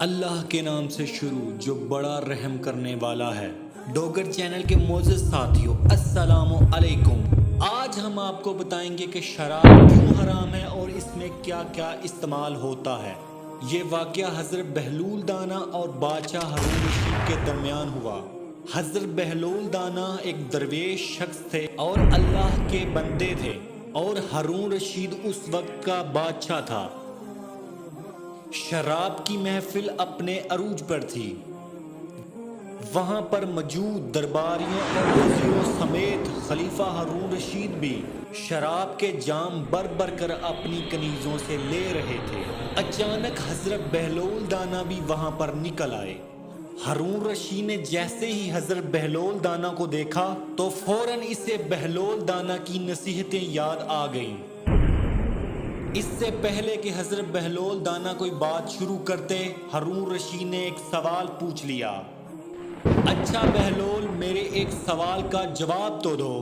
اللہ کے نام سے شروع جو بڑا رحم کرنے والا ہے۔ ڈوگر چینل کے معزز ساتھیوں، السلام علیکم۔ آج ہم آپ کو بتائیں گے کہ شراب کیوں حرام ہے اور اس میں کیا کیا استعمال ہوتا ہے۔ یہ واقعہ حضرت بہلول دانا اور بادشاہ ہارون رشید کے درمیان ہوا۔ حضرت بہلول دانا ایک درویش شخص تھے اور اللہ کے بندے تھے، اور ہارون رشید اس وقت کا بادشاہ تھا۔ شراب کی محفل اپنے عروج پر تھی۔ وہاں پر موجود درباریوں اور وزیروں سمیت خلیفہ ہارون رشید بھی شراب کے جام بھر کر اپنی کنیزوں سے لے رہے تھے۔ اچانک حضرت بہلول دانا بھی وہاں پر نکل آئے۔ ہارون رشید نے جیسے ہی حضرت بہلول دانا کو دیکھا تو فوراً اسے بہلول دانا کی نصیحتیں یاد آ گئیں۔ اس سے پہلے کہ حضرت بہلول دانا کوئی بات شروع کرتے، ہارون رشید نے ایک سوال پوچھ لیا۔ اچھا بہلول، میرے ایک سوال کا جواب تو دو۔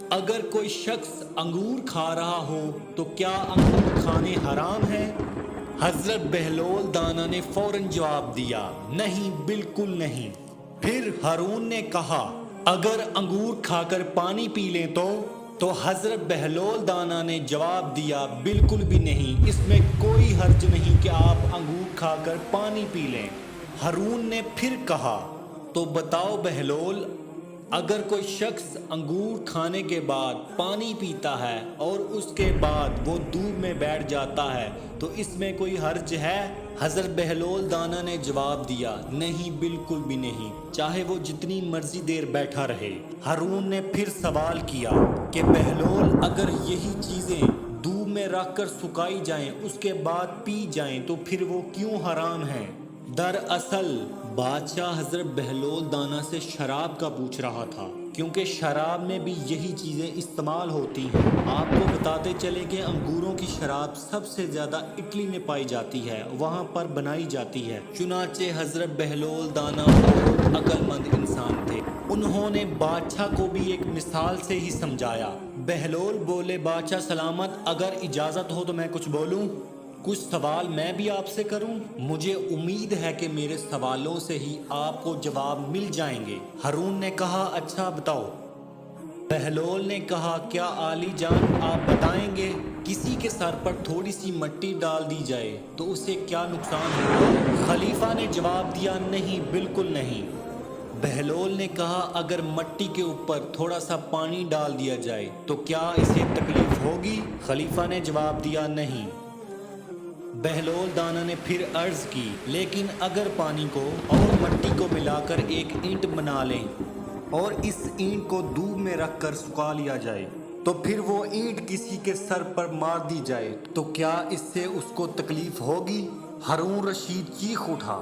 اگر کوئی شخص انگور کھا رہا ہو تو کیا انگور کھانے حرام ہیں؟ حضرت بہلول دانا نے فوراً جواب دیا، نہیں، بالکل نہیں۔ پھر ہارون نے کہا، اگر انگور کھا کر پانی پی لیں تو حضرت بہلول دانا نے جواب دیا، بالکل بھی نہیں، اس میں کوئی حرج نہیں کہ آپ انگور کھا کر پانی پی لیں۔ ہارون نے پھر کہا، تو بتاؤ بہلول، اگر کوئی شخص انگور کھانے کے بعد پانی پیتا ہے اور اس کے بعد وہ دھوپ میں بیٹھ جاتا ہے تو اس میں کوئی حرج ہے؟ حضرت بہلول دانا نے جواب دیا، نہیں، بالکل بھی نہیں، چاہے وہ جتنی مرضی دیر بیٹھا رہے۔ ہارون نے پھر سوال کیا کہ بہلول، اگر یہی چیزیں دھوپ میں رکھ کر سکائی جائیں اس کے بعد پی جائیں تو پھر وہ کیوں حرام ہیں؟ دراصل بادشاہ حضرت بہلول دانا سے شراب کا پوچھ رہا تھا، کیونکہ شراب میں بھی یہی چیزیں استعمال ہوتی ہیں۔ آپ کو بتاتے چلے کہ انگوروں کی شراب سب سے زیادہ اٹلی میں پائی جاتی ہے، وہاں پر بنائی جاتی ہے۔ چنانچہ حضرت بہلول دانا بہت عقل مند انسان تھے، انہوں نے بادشاہ کو بھی ایک مثال سے ہی سمجھایا۔ بہلول بولے، بادشاہ سلامت، اگر اجازت ہو تو میں کچھ بولوں؟ کچھ سوال میں بھی آپ سے کروں؟ مجھے امید ہے کہ میرے سوالوں سے ہی آپ کو جواب مل جائیں گے۔ ہارون نے کہا، اچھا بتاؤ۔ بہلول نے کہا، کیا عالی جان آپ بتائیں گے، کسی کے سر پر تھوڑی سی مٹی ڈال دی جائے تو اسے کیا نقصان ہوگا؟ خلیفہ نے جواب دیا، نہیں، بالکل نہیں۔ بہلول نے کہا، اگر مٹی کے اوپر تھوڑا سا پانی ڈال دیا جائے تو کیا اسے تکلیف ہوگی؟ خلیفہ نے جواب دیا، نہیں۔ بہلول دانا نے پھر عرض کی، لیکن اگر پانی کو اور مٹی کو ملا کر ایک اینٹ بنا لیں اور اس اینٹ کو دھوپ میں رکھ کر سکھا لیا جائے تو پھر وہ اینٹ کسی کے سر پر مار دی جائے تو کیا اس سے اس کو تکلیف ہوگی؟ ہارون رشید چیخ اٹھا۔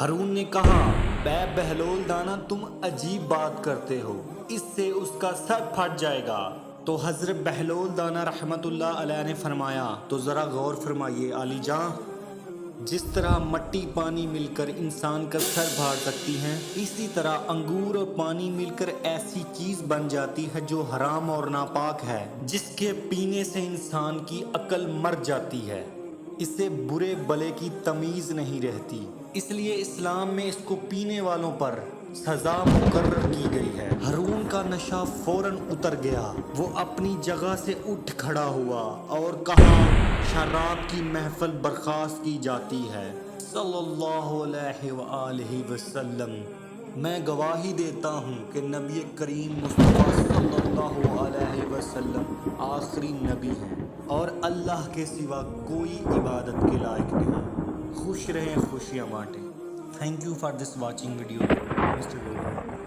ہارون نے کہا، بے بہلول دانا، تم عجیب بات کرتے ہو، اس سے اس کا سر پھٹ جائے گا۔ تو حضرت بہلول دانا رحمت اللہ علیہ نے فرمایا، تو ذرا غور فرمائیے عالی جاں، جس طرح مٹی پانی مل کر انسان کا سر پھاڑ سکتی ہیں، اسی طرح انگور اور پانی مل کر ایسی چیز بن جاتی ہے جو حرام اور ناپاک ہے، جس کے پینے سے انسان کی عقل مر جاتی ہے، اسے برے بلے کی تمیز نہیں رہتی۔ اس لیے اسلام میں اس کو پینے والوں پر سزا مقرر کی گئی ہے۔ ہارون کا نشہ فوراً اتر گیا، وہ اپنی جگہ سے اٹھ کھڑا ہوا اور کہا، شراب کی محفل برخاست کی جاتی ہے۔ صلی اللہ علیہ وآلہ وسلم۔ میں گواہی دیتا ہوں کہ نبی کریم مصطفیٰ صلی اللہ علیہ وسلم آخری نبی ہیں اور اللہ کے سوا کوئی عبادت کے لائق نہیں۔ خوش رہیں، خوشیاں بانٹیں۔ Thank you for this watching video, mister